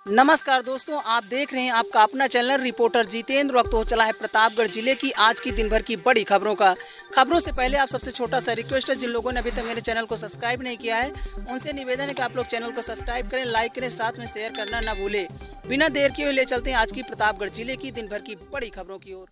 नमस्कार दोस्तों, आप देख रहे हैं आपका अपना चैनल रिपोर्टर जितेंद्र। वक्त हो चला है प्रतापगढ़ जिले की आज की दिन भर की बड़ी खबरों का। खबरों से पहले आप सबसे छोटा सा रिक्वेस्ट है, जिन लोगों ने अभी तक मेरे चैनल को सब्सक्राइब नहीं किया है उनसे निवेदन है कि आप लोग चैनल को सब्सक्राइब करें, लाइक करें, साथ में शेयर करना ना भूलें। बिना देर किए ले चलते हैं आज की प्रतापगढ़ जिले की दिन भर की बड़ी खबरों की ओर।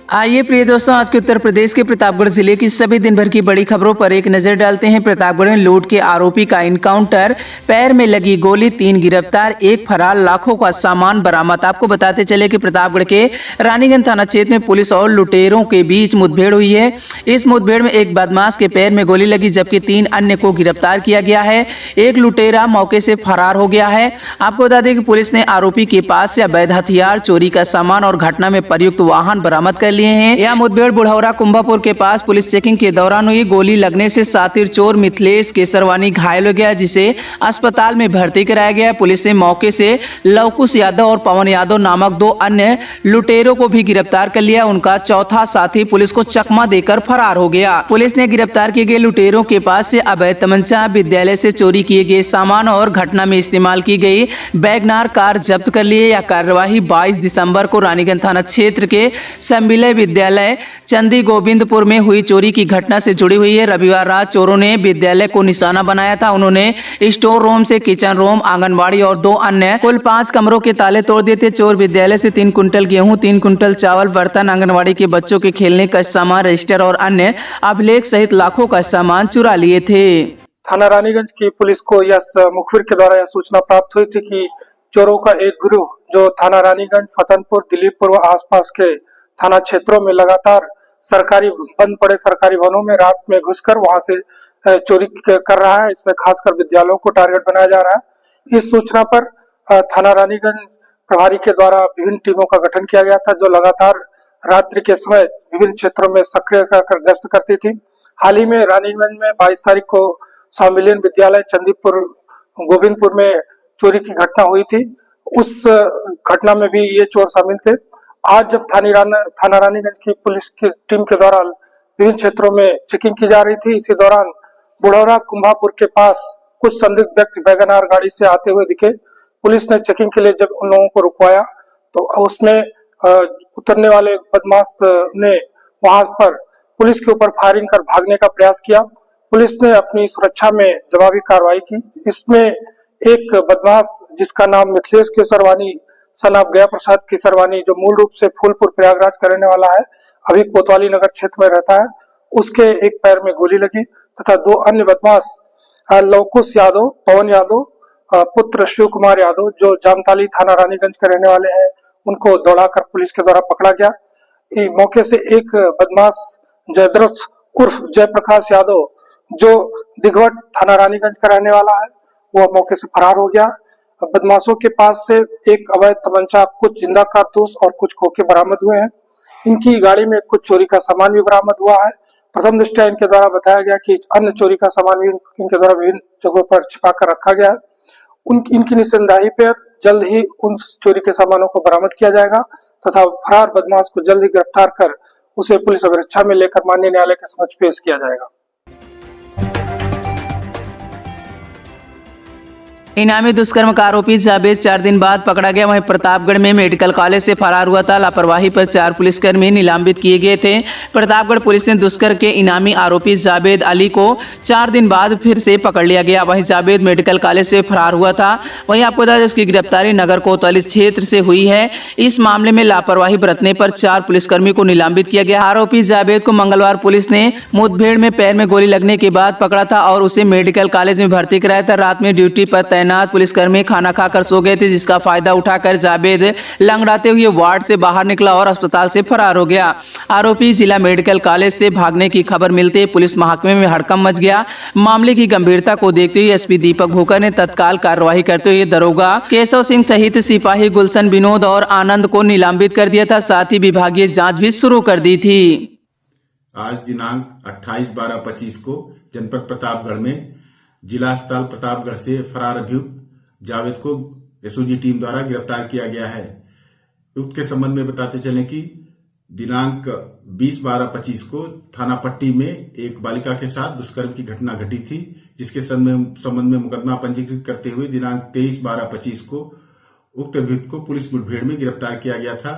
आइए प्रिय दोस्तों, आज के उत्तर प्रदेश के प्रतापगढ़ जिले की सभी दिन भर की बड़ी खबरों पर एक नजर डालते हैं। प्रतापगढ़ में लूट के आरोपी का इनकाउंटर, पैर में लगी गोली, 3 गिरफ्तार, 1 फरार, लाखों का सामान बरामद। आपको बताते चले कि प्रतापगढ़ के रानीगंज थाना क्षेत्र में पुलिस और लुटेरों के बीच मुठभेड़ हुई है। इस मुठभेड़ में एक बदमाश के पैर में गोली लगी, जबकि 3 अन्य को गिरफ्तार किया गया है। एक लुटेरा मौके से फरार हो गया है। आपको बता दें कि पुलिस ने आरोपी के पास से अवैध हथियार, चोरी का सामान और घटना में प्रयुक्त वाहन बरामद कर लिए हैं। यह मुठभेड़ बुढ़ौरा कुंभापुर के पास पुलिस चेकिंग के दौरान हुई। गोली लगने से सातिर चोर मिथिलेश केसरवानी घायल हो गया, जिसे अस्पताल में भर्ती कराया गया। पुलिस ने मौके से लवकुश यादव और पवन यादव नामक 2 अन्य लुटेरों को भी गिरफ्तार कर लिया। उनका चौथा साथी पुलिस को चकमा देकर फरार हो गया। पुलिस ने गिरफ्तार किए गए लुटेरों के पास से अवैध तमंचा, विद्यालय से चोरी किए गए सामान और घटना में इस्तेमाल की गई वैगनार कार जब्त कर लिए। यह कार्यवाही 22 दिसंबर को रानीगंज थाना क्षेत्र के संविलय विद्यालय चंदी गोविंदपुर में हुई चोरी की घटना से जुड़ी हुई है। रविवार रात चोरों ने विद्यालय को निशाना बनाया था। उन्होंने स्टोर रूम से किचन रूम, आंगनबाड़ी और 2 अन्य कुल 5 कमरों के ताले तोड़ दिए थे। चोर विद्यालय से 3 कुंटल गेहूं, 3 कुंटल चावल, बर्तन, आंगनबाड़ी के बच्चों के खेलने का सामान, रजिस्टर और अन्य अभिलेख सहित लाखों का सामान चुरा लिए थे। थाना रानीगंज की पुलिस को यह मुखबिर के द्वारा यह सूचना प्राप्त हुई थी कि चोरों का एक गिरोह जो थाना रानीगंज, फतनपुर, दिलीपपुर व आसपास के थाना क्षेत्रों में लगातार बंद पड़े सरकारी भवनों में रात में घुसकर वहां से चोरी कर रहा है। इसमें खासकर विद्यालयों को टारगेट बनाया जा रहा है। इस सूचना पर थाना रानीगंज प्रभारी के द्वारा विभिन्न टीमों का गठन किया गया था, जो लगातार रात्रि के समय विभिन्न क्षेत्रों में सक्रिय कर गश्त करती थी। हाल ही में रानीगंज में 22 तारीख को सम्मिलन विद्यालय चंदीपुर गोविंदपुर में चोरी की घटना हुई थी। उस घटना में भी ये चोर शामिल थे। आज जब थाना रानीगंज की पुलिस की टीम के द्वारा विभिन्न क्षेत्रों में चेकिंग की जा रही थी, इसी दौरान बुढ़ौरा कुंभापुर के पास कुछ संदिग्ध व्यक्ति वैगनार गाड़ी से आते हुए दिखे। पुलिस ने चेकिंग के लिए जब उन लोगों को रुकवाया तो उसमें उतरने वाले बदमाश ने वहां पर पुलिस के ऊपर फायरिंग कर भागने का प्रयास किया। पुलिस ने अपनी सुरक्षा में जवाबी कार्रवाई की। इसमें एक बदमाश जिसका नाम मिथिलेश केसरवानी सनाब गया प्रसाद केसरवानी, जो मूल रूप से फूलपुर प्रयागराज का रहने वाला है, अभी कोतवाली नगर क्षेत्र में रहता है, उसके एक पैर में गोली लगी तथा 2 अन्य बदमाश लवकुश यादव, पवन यादव पुत्र शिव कुमार यादव, जो जामताली थाना रानीगंज के रहने वाले हैं, उनको दौड़ाकर पुलिस के द्वारा पकड़ा गया। मौके से एक बदमाश जयद्रथ उर्फ जयप्रकाश यादव, जो दिघवट थाना रानीगंज का रहने वाला है, वह मौके से फरार हो गया। बदमाशों के पास से एक अवैध तमंचा, कुछ जिंदा कारतूस और कुछ खोखे बरामद हुए हैं। इनकी गाड़ी में कुछ चोरी का सामान भी बरामद हुआ है। प्रथम दृष्टया इनके द्वारा बताया गया कि अन्य चोरी का सामान भी इनके द्वारा विभिन्न जगहों पर छिपा कर रखा गया है। इनकी निशानदेही पर जल्द ही उन चोरी के सामानों को बरामद किया जाएगा तथा फरार बदमाश को जल्द ही गिरफ्तार कर उसे पुलिस अभिरक्षा में लेकर माननीय न्यायालय के समक्ष पेश किया जाएगा। इनामी दुष्कर्म का आरोपी जावेद 4 दिन बाद पकड़ा गया। वहीं प्रतापगढ़ में मेडिकल कॉलेज से फरार हुआ था। लापरवाही पर 4 पुलिसकर्मी निलंबित किए गए थे। प्रतापगढ़ पुलिस ने दुष्कर्म के इनामी आरोपी जावेद अली को 4 दिन बाद फिर से पकड़ लिया गया। वहीं जावेद मेडिकल कॉलेज से फरार हुआ था। वहीं आपको बता दें उसकी गिरफ्तारी नगर कोतवाली क्षेत्र से हुई है। इस मामले में लापरवाही बरतने पर 4 पुलिसकर्मी को निलंबित किया गया। आरोपी जावेद को मंगलवार पुलिस ने मुठभेड़ में पैर में गोली लगने के बाद पकड़ा था और उसे मेडिकल कॉलेज में भर्ती कराया था। रात में ड्यूटी पर तैनात पुलिसकर्मी खाना खाकर सो गए थे, जिसका फायदा उठाकर जावेद लंगड़ाते हुए वार्ड से बाहर निकला और अस्पताल से फरार हो गया। आरोपी जिला मेडिकल कॉलेज से भागने की खबर मिलते ही पुलिस महकमे में हड़कंप मच गया। मामले की गंभीरता को देखते हुए एसपी दीपक भूकर ने तत्काल कार्रवाई करते हुए दरोगा केशव सिंह सहित सिपाही गुलशन विनोद और आनंद को निलंबित कर दिया था। साथ ही विभागीय जांच भी शुरू कर दी थी। आज दिनांक 28/12/25 को जनपद प्रतापगढ़ में जिला अस्पताल प्रतापगढ़ से फरार अभियुक्त जावेद को एसओजी टीम द्वारा गिरफ्तार किया गया है। युक्त के संबंध में बताते चलें कि दिनांक 20/12/25 को थाना पट्टी में एक बालिका के साथ दुष्कर्म की घटना घटी थी, जिसके संबंध में मुकदमा पंजीकृत करते हुए दिनांक 23/12/25 को उक्त अभियुक्त को पुलिस मुठभेड़ में गिरफ्तार किया गया था,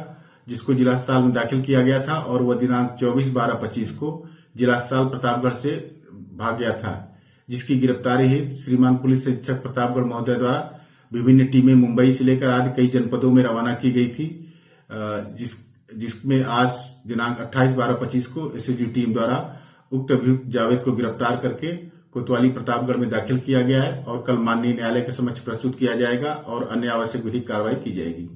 जिसको जिला अस्पताल में दाखिल किया गया था और वह दिनांक 24/12/25 को जिला अस्पताल प्रतापगढ़ से भाग गया था, जिसकी गिरफ्तारी हेतु श्रीमान पुलिस अधीक्षक प्रतापगढ़ महोदय द्वारा विभिन्न टीमें मुंबई से लेकर आदि कई जनपदों में रवाना की गई थी, जिसमें आज दिनांक 28/12/25 को एसओजी टीम द्वारा उक्त अभियुक्त जावेद को गिरफ्तार करके कोतवाली प्रतापगढ़ में दाखिल किया गया है और कल माननीय न्यायालय के समक्ष प्रस्तुत किया जाएगा और अन्य आवश्यक विधिक कार्रवाई की जाएगी।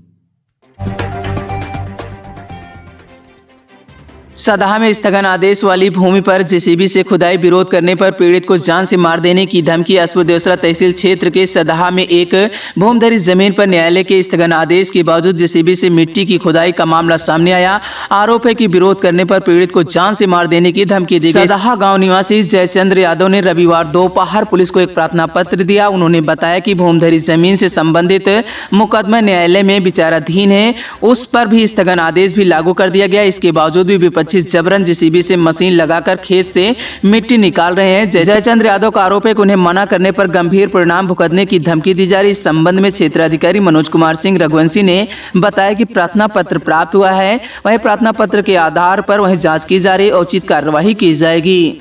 सदाहा में स्थगन आदेश वाली भूमि पर जेसीबी से खुदाई विरोध करने पर पीड़ित को जान से मार देने की धमकी। असपुर देवसरा तहसील क्षेत्र के सदाहा में एक भूमधरी जमीन पर न्यायालय के स्थगन आदेश के बावजूद जेसीबी से मिट्टी की खुदाई का मामला सामने आया। आरोप है कि विरोध करने पर पीड़ित को जान से मार देने की धमकी दी गई। सदाहा गांव निवासी जयचंद्र यादव ने रविवार दोपहर पुलिस को एक प्रार्थना पत्र दिया। उन्होंने बताया कि भूमधरी जमीन से संबंधित मुकदमा न्यायालय में विचाराधीन है, उस पर भी स्थगन आदेश भी लागू कर दिया गया। इसके बावजूद भी विपक्षी जबरन जेसीबी से मशीन लगाकर खेत से मिट्टी निकाल रहे हैं। जयचंद्र यादव का आरोप है कि उन्हें मना करने पर गंभीर परिणाम भुगतने की धमकी दी जा रही। इस संबंध में क्षेत्राधिकारी मनोज कुमार सिंह रघुवंशी ने बताया कि प्रार्थना पत्र प्राप्त हुआ है, वहीं प्रार्थना पत्र के आधार पर वहीं जांच की जा रही और उचित कार्यवाही की जाएगी।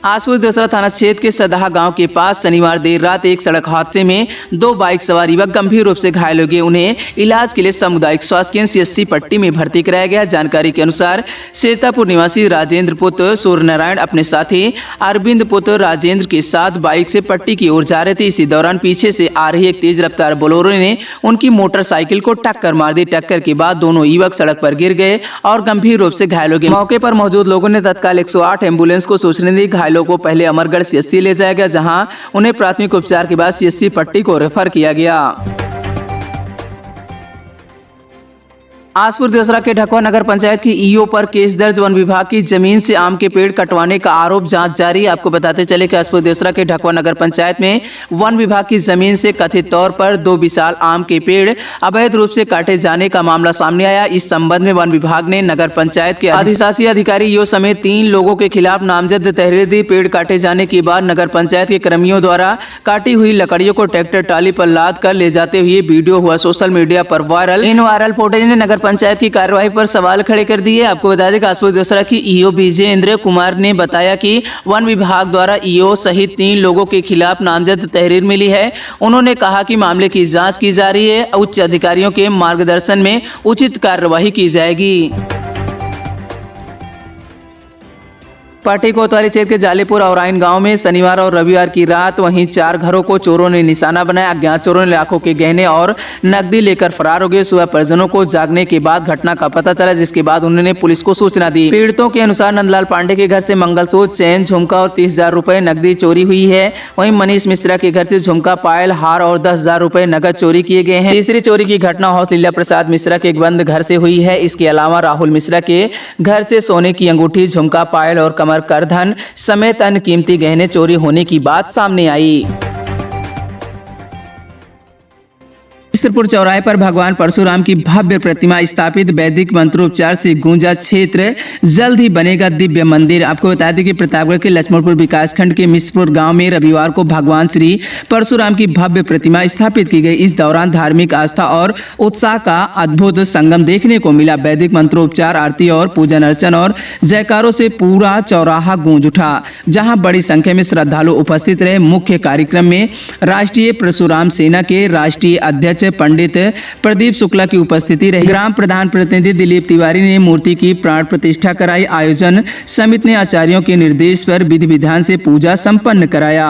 आसपुर देवसरा थाना क्षेत्र के सदाहा गांव के पास शनिवार देर रात एक सड़क हादसे में 2 बाइक सवार युवक गंभीर रूप से घायल हो गए। उन्हें इलाज के लिए सामुदायिक स्वास्थ्य केंद्र सीएससी पट्टी में भर्ती कराया गया। जानकारी के अनुसार सेतापुर निवासी राजेंद्र पुत्र सूर्यनारायण अपने साथी अरविंद पुत्र राजेंद्र के साथ बाइक से पट्टी की ओर जा रहे थे। इसी दौरान पीछे से आ रही एक तेज रफ्तार बोलेरो ने उनकी मोटरसाइकिल को टक्कर मार दी। टक्कर के बाद दोनों युवक सड़क पर गिर गए और गंभीर रूप से घायल हो गए। मौके पर मौजूद लोगों ने तत्काल 108 एम्बुलेंस को सूचना दी। घायलों को पहले अमरगढ़ सीएससी ले जाया गया, जहां उन्हें प्राथमिक उपचार के बाद सीएससी पट्टी को रेफर किया गया। आसपुर देवसरा के ढकवा नगर पंचायत की ईओ पर केस दर्ज। वन विभाग की जमीन से आम के पेड़ कटवाने का आरोप, जांच जारी। आपको बताते चले कि आसपुर देवसरा के ढकवा नगर पंचायत में वन विभाग की जमीन से कथित तौर पर 2 विशाल आम के पेड़ अवैध रूप से काटे जाने का मामला सामने आया। इस संबंध में वन विभाग ने नगर पंचायत के अधिशासी अधिकारी ईओ समेत 3 लोगों के खिलाफ नामजद तहरीर दी। पेड़ काटे जाने के बाद नगर पंचायत के कर्मियों द्वारा काटी हुई लकड़ियों को ट्रैक्टर ट्राली पर लाद कर ले जाते हुए वीडियो हुआ सोशल मीडिया पर वायरल। इन वायरल फुटेज ने नगर पंचायत की कार्यवाही पर सवाल खड़े कर दिए। आपको बता दें कि आसपुर देवसरा की ईओ विजयेंद्र कुमार ने बताया कि वन विभाग द्वारा ईओ सहित 3 लोगों के खिलाफ नामजद तहरीर मिली है। उन्होंने कहा कि मामले की जांच की जा रही है, उच्च अधिकारियों के मार्गदर्शन में उचित कार्यवाही की जाएगी। पाटी कोतवाली क्षेत्र के जालीपुर और आइन गांव में शनिवार और रविवार की रात वहीं 4 घरों को चोरों ने निशाना बनाया। अज्ञात चोरों ने लाखों के गहने और नकदी लेकर फरार हो गए। सुबह परिजनों को जागने के बाद घटना का पता चला, जिसके बाद उन्होंने पुलिस को सूचना दी। पीड़ितों के अनुसार नंदलाल पांडे के घर से मंगलसूत्र, चैन, झुमका और 30,000 रुपए नकदी चोरी हुई है। वहीं मनीष मिश्रा के घर से झुमका, पायल, हार और 10,000 रुपए नकद चोरी किए गए हैं। तीसरी चोरी की घटना हौस लीला प्रसाद मिश्रा के एक बंद घर से हुई है। इसके अलावा राहुल मिश्रा के घर से सोने की अंगूठी, झुमका, पायल और कमर करधन समेत अन्य कीमती गहने चोरी होने की बात सामने आई। चित्रपुर चौराहे पर भगवान परशुराम की भव्य प्रतिमा स्थापित। वैदिक मंत्रोच्चार से गूंजा क्षेत्र, जल्द ही बनेगा दिव्य मंदिर। आपको बता दें कि प्रतापगढ़ के लक्ष्मणपुर विकासखंड के मिश्रपुर गांव में रविवार को भगवान श्री परशुराम की भव्य प्रतिमा स्थापित की गई। इस दौरान धार्मिक आस्था और उत्साह का अद्भुत संगम देखने को मिला। वैदिक मंत्रोच्चार, आरती और पूजन अर्चन और जयकारों से पूरा चौराहा गूंज उठा, जहां बड़ी संख्या में श्रद्धालु उपस्थित रहे। मुख्य कार्यक्रम में राष्ट्रीय परशुराम सेना के राष्ट्रीय अध्यक्ष पंडित प्रदीप शुक्ला की उपस्थिति रही। ग्राम प्रधान प्रतिनिधि दिलीप तिवारी ने मूर्ति की प्राण प्रतिष्ठा कराई। आयोजन समिति ने आचार्यों के निर्देश पर विधि विधान से पूजा संपन्न कराया।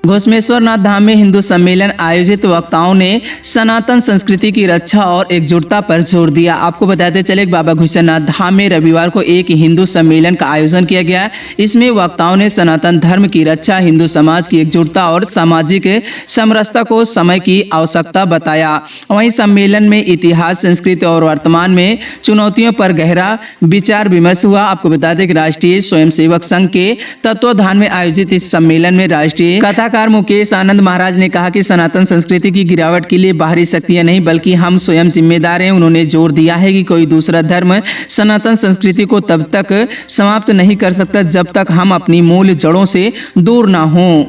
घोषमेश्वर नाथ धाम में हिंदू सम्मेलन आयोजित। वक्ताओं ने सनातन संस्कृति की रक्षा और एकजुटता पर जोर दिया। आपको बताते चले बाबा घोषनाथ धाम में रविवार को एक हिंदू सम्मेलन का आयोजन किया गया। इसमें वक्ताओं ने सनातन धर्म की रक्षा, हिंदू समाज की एकजुटता और सामाजिक समरसता को समय की आवश्यकता बताया। वहीं सम्मेलन में इतिहास, संस्कृति और वर्तमान में चुनौतियों पर गहरा विचार विमर्श हुआ। आपको बता दें कि राष्ट्रीय स्वयंसेवक संघ के तत्वाधान में आयोजित इस सम्मेलन में राष्ट्रीय कथा सलाहकार मुकेश आनंद महाराज ने कहा कि सनातन संस्कृति की गिरावट के लिए बाहरी शक्तियां नहीं बल्कि हम स्वयं जिम्मेदार हैं। उन्होंने जोर दिया है कि कोई दूसरा धर्म सनातन संस्कृति को तब तक समाप्त नहीं कर सकता जब तक हम अपनी मूल जड़ों से दूर ना हों।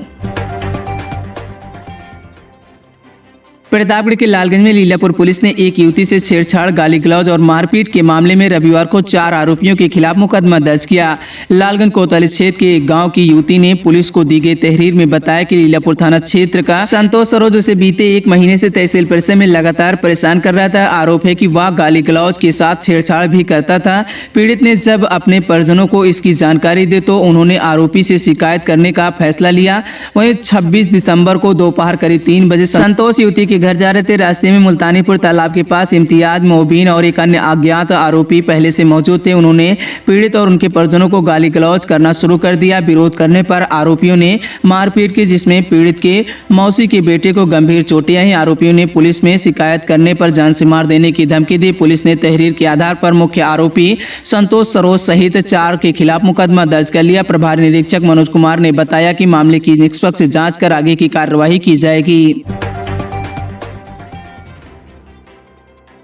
प्रतापगढ़ के लालगंज में लीलापुर पुलिस ने एक युवती से छेड़छाड़, गाली गलौज और मारपीट के मामले में रविवार को 4 आरोपियों के खिलाफ मुकदमा दर्ज किया। लालगंज कोतवाली क्षेत्र के एक गांव की युवती ने पुलिस को दी गई तहरीर में बताया कि लीलापुर थाना क्षेत्र का संतोष सरोज उसे बीते 1 महीने से तहसील परिसर में लगातार परेशान कर रहा था। आरोप है कि वह गाली गलौज के साथ छेड़छाड़ भी करता था। पीड़ित ने जब अपने परिजनों को इसकी जानकारी दी तो उन्होंने आरोपी से शिकायत करने का फैसला लिया। वहीं 26 दिसंबर को दोपहर करीब 3 बजे संतोष युवती के घर जा रहे थे। रास्ते में मुल्तानीपुर तालाब के पास इम्तियाज, मोबीन और एक अन्य अज्ञात आरोपी पहले से मौजूद थे। उन्होंने पीड़ित और उनके परिजनों को गाली गलौज करना शुरू कर दिया। विरोध करने पर आरोपियों ने मारपीट की, जिसमें पीड़ित के मौसी के बेटे को गंभीर चोटें आई। आरोपियों ने पुलिस में शिकायत करने पर जान से मार देने की धमकी दी। पुलिस ने तहरीर के आधार पर मुख्य आरोपी संतोष सरोज सहित 4 के खिलाफ मुकदमा दर्ज कर लिया। प्रभारी निरीक्षक मनोज कुमार ने बताया कि मामले की निष्पक्ष जांच कर आगे की कार्रवाई की जाएगी।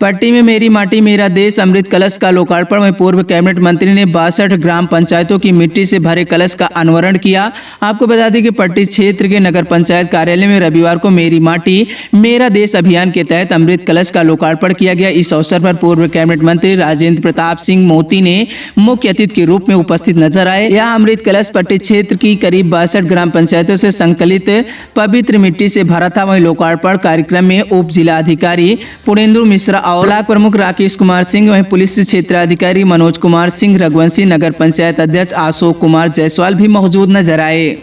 पट्टी में मेरी माटी मेरा देश अमृत कलश का लोकार्पण। वहीं पूर्व कैबिनेट मंत्री ने 62 ग्राम पंचायतों की मिट्टी से भरे कलश का अनावरण किया। आपको बता दें कि पट्टी क्षेत्र के नगर पंचायत कार्यालय में रविवार को मेरी माटी मेरा देश अभियान के तहत अमृत कलश का लोकार्पण किया गया। इस अवसर पर पूर्व कैबिनेट मंत्री राजेंद्र प्रताप सिंह मोती ने मुख्य अतिथि के रूप में उपस्थित नजर आए। यह अमृत कलश पट्टी क्षेत्र की करीब 62 ग्राम पंचायतों से संकलित पवित्र मिट्टी से भरा था। वहीं लोकार्पण कार्यक्रम में उप जिला अधिकारी पुरेंद्र मिश्रा और ब्लॉक प्रमुख राकेश कुमार सिंह, वहीं पुलिस क्षेत्राधिकारी मनोज कुमार सिंह, रघुवंशी, नगर पंचायत अध्यक्ष अशोक कुमार जायसवाल भी मौजूद नजर आए।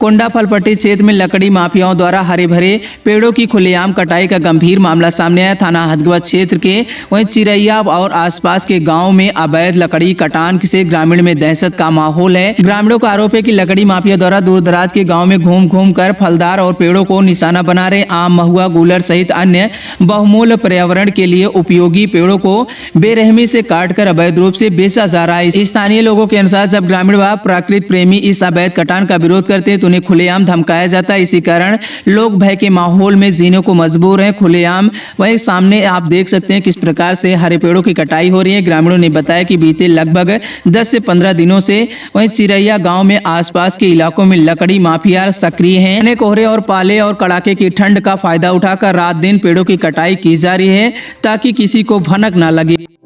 कोंडा फलपट्टी क्षेत्र में लकड़ी माफियाओं द्वारा हरे भरे पेड़ों की खुलेआम कटाई का गंभीर मामला सामने आया। थाना हदगवा क्षेत्र के वहीं चिरैया और आसपास के गांवों में अवैध लकड़ी कटान से ग्रामीण में दहशत का माहौल है। ग्रामीणों का आरोप है कि लकड़ी माफिया द्वारा दूर दराज के गाँव में घूम घूम कर फलदार और पेड़ों को निशाना बना रहे आम, महुआ, गूलर सहित अन्य बहुमूल्य पर्यावरण के लिए उपयोगी पेड़ों को बेरहमी से काट कर अवैध रूप से बेचा जा रहा है। स्थानीय लोगों के अनुसार जब ग्रामीण व प्रकृति प्रेमी इस अवैध कटान का विरोध करते हैं उन्हें खुलेआम धमकाया जाता है। इसी कारण लोग भय के माहौल में जीने को मजबूर हैं। खुलेआम वहीं सामने आप देख सकते हैं किस प्रकार से हरे पेड़ों की कटाई हो रही है। ग्रामीणों ने बताया कि बीते लगभग 10 से 15 दिनों से वहीं चिरैया गांव में आसपास के इलाकों में लकड़ी माफिया सक्रिय हैं। घने कोहरे और पाले और कड़ाके की ठंड का फायदा उठाकर रात दिन पेड़ों की कटाई की जा रही है ताकि किसी को भनक न लगे।